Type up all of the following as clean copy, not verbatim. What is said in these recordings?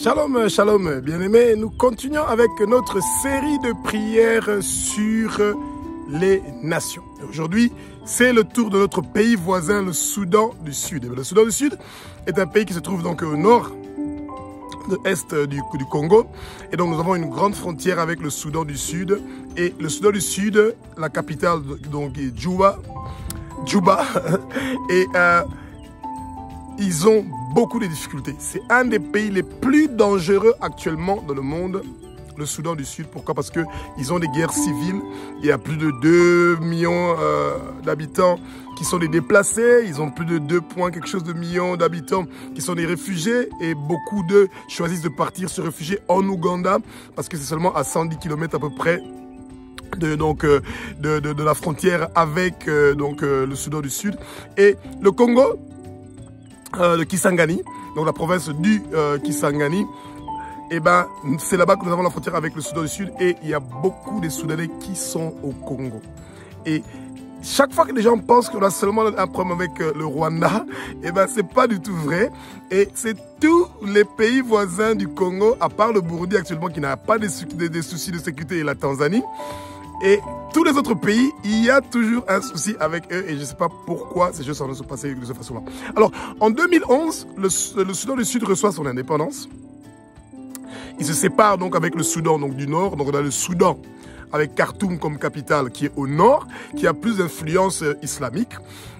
Shalom, shalom, bien-aimés. Nous continuons avec notre série de prières sur les nations. Aujourd'hui, c'est le tour de notre pays voisin, le Soudan du Sud. Le Soudan du Sud est un pays qui se trouve donc au nord de l'est du Congo. Et donc, nous avons une grande frontière avec le Soudan du Sud. Et le Soudan du Sud, la capitale donc est Djouba. Et ils ont beaucoup de difficultés. C'est un des pays les plus dangereux actuellement dans le monde, le Soudan du Sud. Pourquoi? Parce qu'ils ont des guerres civiles. Il y a plus de 2 millions d'habitants qui sont des déplacés. Ils ont plus de 2 points quelque chose de millions d'habitants qui sont des réfugiés. Et beaucoup d'eux choisissent de partir se réfugier en Ouganda parce que c'est seulement à 110 km à peu près de la frontière avec le Soudan du Sud. Et le Congo, le Kisangani, donc la province du Kisangani, et ben c'est là-bas que nous avons la frontière avec le Soudan du Sud et il y a beaucoup de Soudanais qui sont au Congo. Et chaque fois que les gens pensent qu'on a seulement un problème avec le Rwanda, et ben c'est pas du tout vrai. Et c'est tous les pays voisins du Congo, à part le Burundi actuellement qui n'a pas des soucis de sécurité, et la Tanzanie. Et tous les autres pays, il y a toujours un souci avec eux et je ne sais pas pourquoi ces choses sont se passer de cette façon-là. Alors, en 2011, le Soudan du Sud reçoit son indépendance. Il se sépare donc avec le Soudan donc, du Nord. Donc, on a le Soudan avec Khartoum comme capitale qui est au Nord, qui a plus d'influence islamique.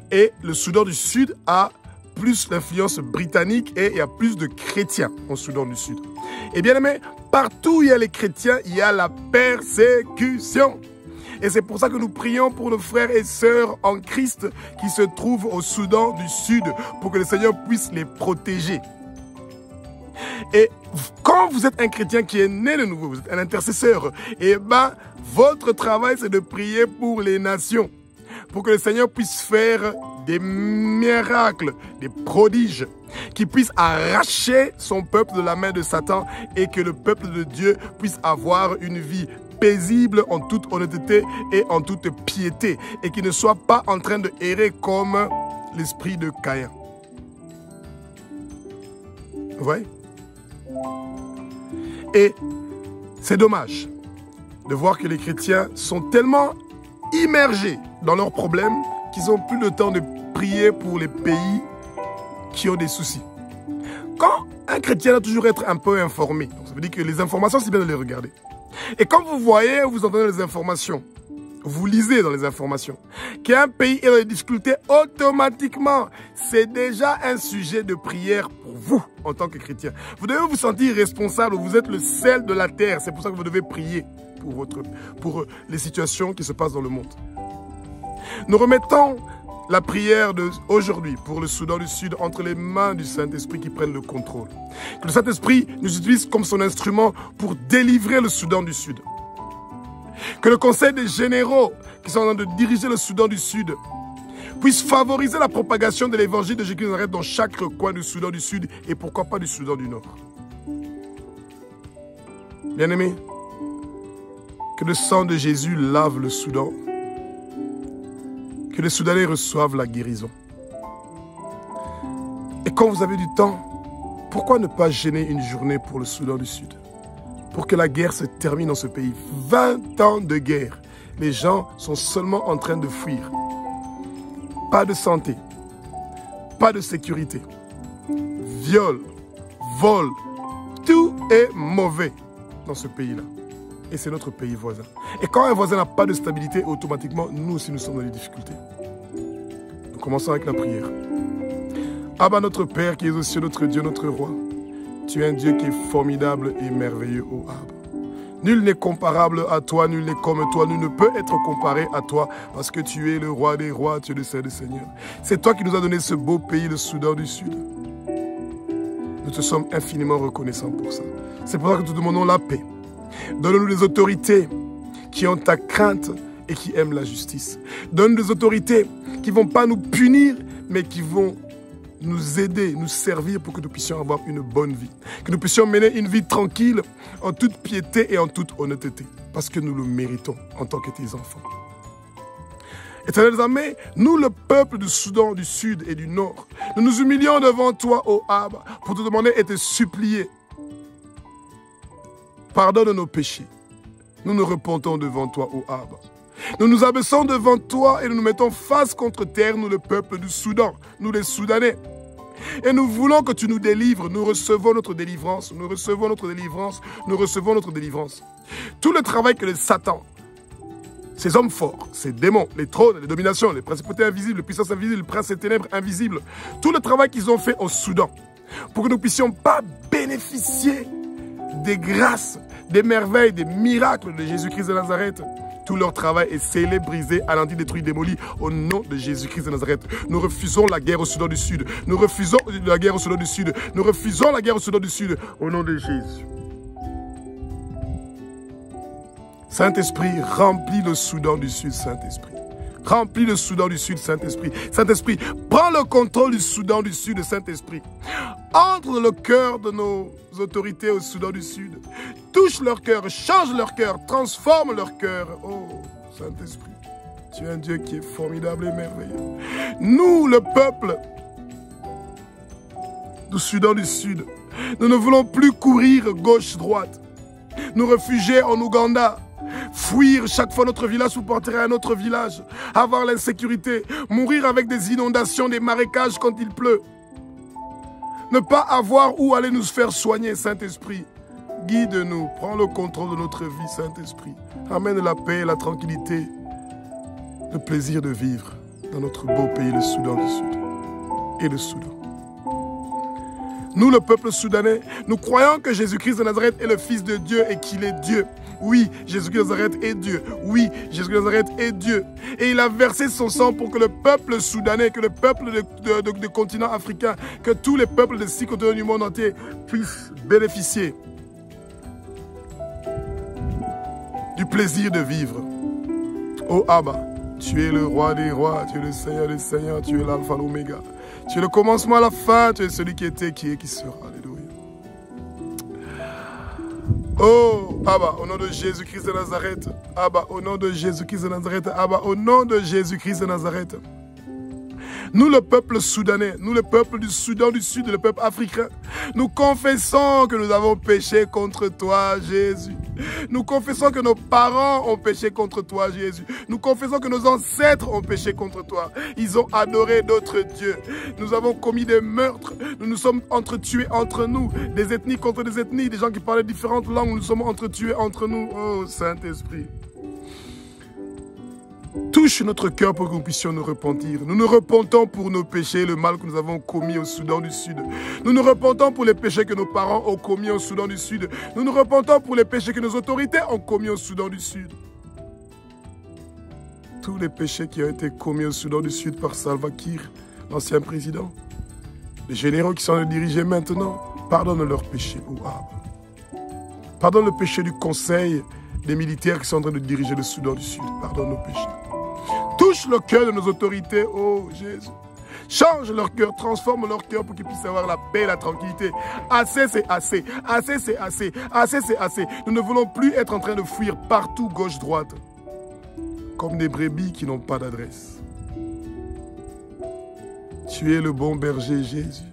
Et le Soudan du Sud a plus d'influence britannique et il y a plus de chrétiens au Soudan du Sud. Et bien aimé, partout où il y a les chrétiens, il y a la persécution. Et c'est pour ça que nous prions pour nos frères et sœurs en Christ qui se trouvent au Soudan du Sud, pour que le Seigneur puisse les protéger. Et quand vous êtes un chrétien qui est né de nouveau, vous êtes un intercesseur, et ben votre travail c'est de prier pour les nations, pour que le Seigneur puisse faire des miracles, des prodiges, qu'il puisse arracher son peuple de la main de Satan et que le peuple de Dieu puisse avoir une vie paisible en toute honnêteté et en toute piété et qu'il ne soit pas en train de errer comme l'esprit de Caïn. Vous voyez? Et c'est dommage de voir que les chrétiens sont tellement immergés dans leurs problèmes qu'ils n'ont plus le temps de prier pour les pays qui ont des soucis. Quand un chrétien doit toujours être un peu informé, donc ça veut dire que les informations, c'est bien de les regarder. Et quand vous voyez, vous entendez les informations, vous lisez dans les informations, qu'un pays est dans des difficultés, automatiquement, c'est déjà un sujet de prière pour vous en tant que chrétien. Vous devez vous sentir responsable, vous êtes le sel de la terre, c'est pour ça que vous devez prier pour les situations qui se passent dans le monde. Nous remettons la prière d'aujourd'hui pour le Soudan du Sud entre les mains du Saint-Esprit qui prenne le contrôle. Que le Saint-Esprit nous utilise comme son instrument pour délivrer le Soudan du Sud. Que le Conseil des généraux qui sont en train de diriger le Soudan du Sud puisse favoriser la propagation de l'évangile de Jésus-Christ de Nazareth dans chaque coin du Soudan du Sud et pourquoi pas du Soudan du Nord. Bien-aimés, que le sang de Jésus lave le Soudan. Que les Soudanais reçoivent la guérison. Et quand vous avez du temps, pourquoi ne pas gêner une journée pour le Soudan du Sud? Pour que la guerre se termine dans ce pays. 20 ans de guerre. Les gens sont seulement en train de fuir. Pas de santé. Pas de sécurité. Viol. Vol. Tout est mauvais dans ce pays-là. Et c'est notre pays voisin. Et quand un voisin n'a pas de stabilité, automatiquement, nous aussi, nous sommes dans les difficultés. Nous commençons avec la prière. Abba, notre Père qui est aux cieux, notre Dieu, notre Roi, tu es un Dieu qui est formidable et merveilleux, ô Abba. Nul n'est comparable à toi, nul n'est comme toi, nul ne peut être comparé à toi, parce que tu es le Roi des rois, tu es le Seigneur des seigneurs. C'est toi qui nous as donné ce beau pays, le Soudan du Sud. Nous te sommes infiniment reconnaissants pour ça. C'est pour ça que nous te demandons la paix. Donne-nous des autorités qui ont ta crainte et qui aiment la justice. Donne-nous des autorités qui ne vont pas nous punir, mais qui vont nous aider, nous servir pour que nous puissions avoir une bonne vie. Que nous puissions mener une vie tranquille, en toute piété et en toute honnêteté. Parce que nous le méritons en tant que tes enfants. Éternel armées, nous le peuple du Soudan, du Sud et du Nord, nous nous humilions devant toi, ô Abba, pour te demander et te supplier pardonne nos péchés. Nous nous repentons devant toi, ô Abba. Nous nous abaissons devant toi et nous nous mettons face contre terre, nous le peuple du Soudan, nous les Soudanais. Et nous voulons que tu nous délivres, nous recevons notre délivrance, nous recevons notre délivrance, nous recevons notre délivrance. Tout le travail que le Satan, ces hommes forts, ces démons, les trônes, les dominations, les principautés invisibles, les puissances invisibles, les princes et ténèbres invisibles, tout le travail qu'ils ont fait au Soudan, pour que nous ne puissions pas bénéficier des grâces, des merveilles, des miracles de Jésus-Christ de Nazareth. Tout leur travail est scellé, brisé, anéanti, détruit, démoli au nom de Jésus-Christ de Nazareth. Nous refusons la guerre au Soudan du Sud. Nous refusons la guerre au Soudan du Sud. Nous refusons la guerre au Soudan du Sud au nom de Jésus. Saint-Esprit, remplis le Soudan du Sud, Saint-Esprit. Remplis le Soudan du Sud, Saint-Esprit. Saint-Esprit, prends le contrôle du Soudan du Sud, Saint-Esprit. Entre dans le cœur de nos autorités au Soudan du Sud. Touche leur cœur, change leur cœur, transforme leur cœur. Oh, Saint-Esprit, tu es un Dieu qui est formidable et merveilleux. Nous, le peuple du Soudan du Sud, nous ne voulons plus courir gauche-droite. Nous réfugier en Ouganda. Fuir chaque fois notre village pour partir à un autre village. Avoir l'insécurité. Mourir avec des inondations, des marécages quand il pleut. Ne pas avoir où aller nous faire soigner, Saint-Esprit. Guide-nous, prends le contrôle de notre vie, Saint-Esprit. Amène la paix, la tranquillité, le plaisir de vivre dans notre beau pays, le Soudan du Sud et le Soudan. Nous, le peuple soudanais, nous croyons que Jésus-Christ de Nazareth est le Fils de Dieu et qu'il est Dieu. Oui, Jésus-Christ de Nazareth est Dieu. Oui, Jésus-Christ de Nazareth est Dieu. Et il a versé son sang pour que le peuple soudanais, que le peuple du continent africain, que tous les peuples des 6 continents du monde entier puissent bénéficier du plaisir de vivre. Oh Abba, tu es le roi des rois, tu es le Seigneur des seigneurs, tu es l'alpha, l'oméga. Tu es le commencement à la fin, tu es celui qui était, qui est, qui sera. Alléluia. Oh, Abba, au nom de Jésus-Christ de Nazareth. Abba, au nom de Jésus-Christ de Nazareth. Abba, au nom de Jésus-Christ de Nazareth. Nous, le peuple soudanais, nous, le peuple du Soudan du Sud, le peuple africain, nous confessons que nous avons péché contre toi, Jésus. Nous confessons que nos parents ont péché contre toi, Jésus. Nous confessons que nos ancêtres ont péché contre toi. Ils ont adoré d'autres dieux. Nous avons commis des meurtres. Nous nous sommes entretués entre nous. Des ethnies contre des ethnies. Des gens qui parlaient différentes langues. Nous nous sommes entretués entre nous. Oh, Saint-Esprit. Touche notre cœur pour que nous puissions nous repentir. Nous nous repentons pour nos péchés, le mal que nous avons commis au Soudan du Sud. Nous nous repentons pour les péchés que nos parents ont commis au Soudan du Sud. Nous nous repentons pour les péchés que nos autorités ont commis au Soudan du Sud. Tous les péchés qui ont été commis au Soudan du Sud par Salva Kiir, l'ancien président, les généraux qui sont dirigés maintenant, pardonne leurs péchés, oh Abba. Pardonne le péché du conseil des militaires qui sont en train de diriger le Soudan du Sud. Pardonne nos péchés. Touche le cœur de nos autorités, oh Jésus. Change leur cœur, transforme leur cœur pour qu'ils puissent avoir la paix, la tranquillité. Assez, c'est assez. Assez, c'est assez. Assez, c'est assez. Nous ne voulons plus être en train de fuir partout, gauche-droite, comme des brebis qui n'ont pas d'adresse. Tu es le bon berger, Jésus.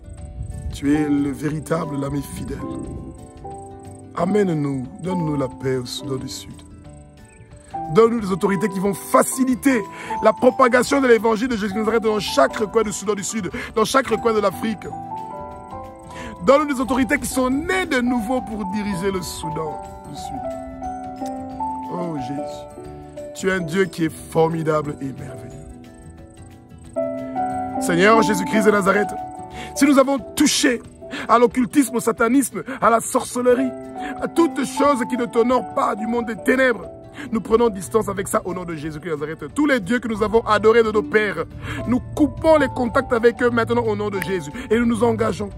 Tu es le véritable l'ami fidèle. Amène-nous, donne-nous la paix au Soudan du Sud. Donne-nous des autorités qui vont faciliter la propagation de l'évangile de Jésus-Christ dans chaque recoin du Soudan du Sud, dans chaque recoin de l'Afrique. Donne-nous des autorités qui sont nées de nouveau pour diriger le Soudan du Sud. Oh Jésus, tu es un Dieu qui est formidable et merveilleux. Seigneur Jésus-Christ de Nazareth, si nous avons touché à l'occultisme, au satanisme, à la sorcellerie, à toutes choses qui ne t'honorent pas du monde des ténèbres, nous prenons distance avec ça au nom de Jésus-Christ de Nazareth. Tous les dieux que nous avons adorés de nos pères, nous coupons les contacts avec eux maintenant au nom de Jésus. Et nous nous engageons.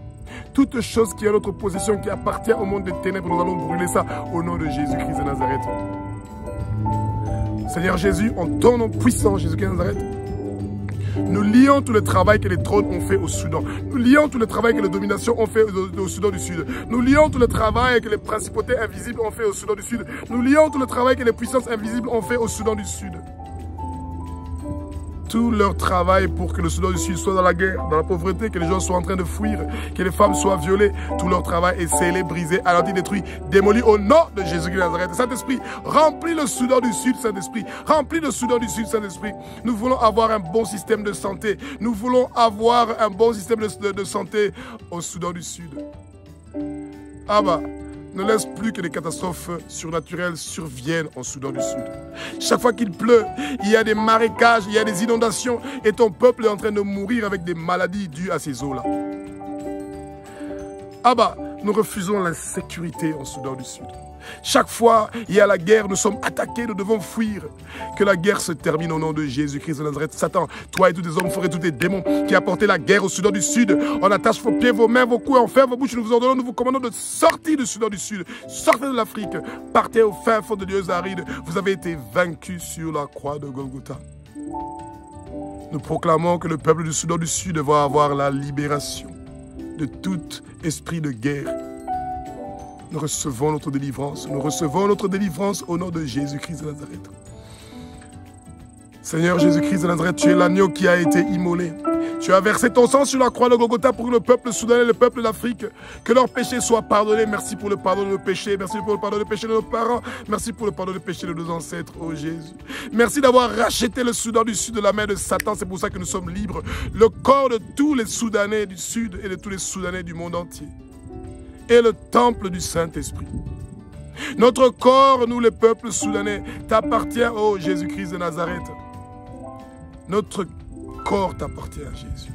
Toute chose qui est notre possession, qui appartient au monde des ténèbres, nous allons brûler ça au nom de Jésus-Christ de Nazareth. Seigneur Jésus, en ton nom puissant, Jésus-Christ de Nazareth, nous lions tout le travail que les trônes ont fait au Soudan. Nous lions tout le travail que les dominations ont fait au Soudan du Sud. Nous lions tout le travail que les principautés invisibles ont fait au Soudan du Sud. Nous lions tout le travail que les puissances invisibles ont fait au Soudan du Sud. tout leur travail pour que le Soudan du Sud soit dans la guerre, dans la pauvreté, que les gens soient en train de fuir, que les femmes soient violées. Tout leur travail est scellé, brisé, anéanti, détruit, démoli au nom de Jésus-Christ de Nazareth. Saint-Esprit, remplis le Soudan du Sud, Saint-Esprit. Remplis le Soudan du Sud, Saint-Esprit. Nous voulons avoir un bon système de santé. Nous voulons avoir un bon système de santé au Soudan du Sud. Abba, ne laisse plus que des catastrophes surnaturelles surviennent au Soudan du Sud. Chaque fois qu'il pleut, il y a des marécages, il y a des inondations et ton peuple est en train de mourir avec des maladies dues à ces eaux-là. Abba, nous refusons l'insécurité au Soudan du Sud. Chaque fois il y a la guerre, nous sommes attaqués, nous devons fuir. Que la guerre se termine au nom de Jésus-Christ de Nazareth. Satan, toi et tous tes hommes forts et tous tes démons qui apporté la guerre au Soudan du Sud, on attache vos pieds, vos mains, vos coups, on ferme vos bouches, nous vous ordonnons, nous vous commandons de sortir du Soudan du Sud. Sortez de l'Afrique, partez au fin fond de lieux arides. Vous avez été vaincus sur la croix de Golgotha. Nous proclamons que le peuple du Soudan du Sud va avoir la libération de tout esprit de guerre. Nous recevons notre délivrance. Nous recevons notre délivrance au nom de Jésus-Christ de Nazareth. Seigneur Jésus-Christ de Nazareth, tu es l'agneau qui a été immolé. Tu as versé ton sang sur la croix de Golgotha pour le peuple soudanais, le peuple d'Afrique. Que leurs péchés soient pardonnés. Merci pour le pardon de nos péchés. Merci pour le pardon des péchés de nos parents. Merci pour le pardon des péchés de nos ancêtres, oh Jésus. Merci d'avoir racheté le Soudan du Sud de la main de Satan. C'est pour ça que nous sommes libres. Le corps de tous les Soudanais du Sud et de tous les Soudanais du monde entier. Et le temple du Saint-Esprit. Notre corps, nous les peuples soudanais, t'appartient, oh Jésus-Christ de Nazareth. Notre corps t'appartient à Jésus.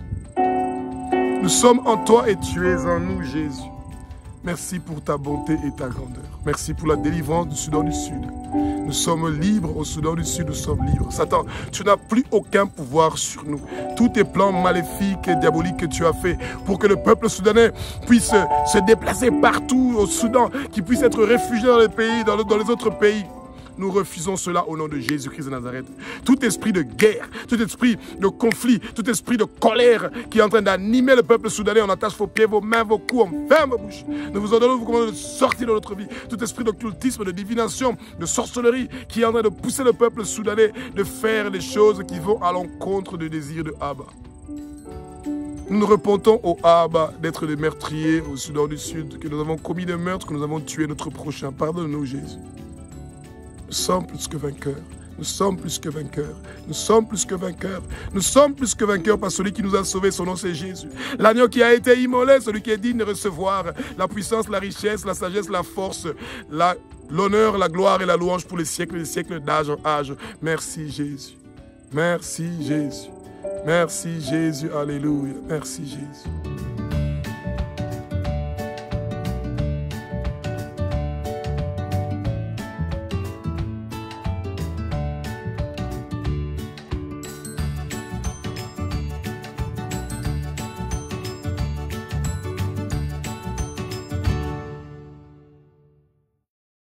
Nous sommes en toi et tu es en nous, Jésus. Merci pour ta bonté et ta grandeur. Merci pour la délivrance du Soudan du Sud. Nous sommes libres au Soudan du Sud, nous sommes libres. Satan, tu n'as plus aucun pouvoir sur nous. Tous tes plans maléfiques et diaboliques que tu as fait pour que le peuple soudanais puisse se déplacer partout au Soudan, qu'il puisse être réfugié dans les pays, dans les autres pays. Nous refusons cela au nom de Jésus-Christ de Nazareth. Tout esprit de guerre, tout esprit de conflit, tout esprit de colère qui est en train d'animer le peuple soudanais, on attache vos pieds, vos mains, vos coups, on ferme vos bouches. Nous vous ordonnons, vous commandons de sortir de notre vie. Tout esprit d'occultisme, de divination, de sorcellerie qui est en train de pousser le peuple soudanais de faire des choses qui vont à l'encontre du désir de Abba. Nous nous repentons au Abba d'être des meurtriers au Soudan du Sud, que nous avons commis des meurtres, que nous avons tué notre prochain. Pardonne-nous, Jésus. Nous sommes plus que vainqueurs. Nous sommes plus que vainqueurs. Nous sommes plus que vainqueurs. Nous sommes plus que vainqueurs par celui qui nous a sauvés. Son nom, c'est Jésus. L'agneau qui a été immolé, celui qui est digne de recevoir la puissance, la richesse, la sagesse, la force, l'honneur, la gloire et la louange pour les siècles d'âge en âge. Merci, Jésus. Merci, Jésus. Merci, Jésus. Alléluia. Merci, Jésus.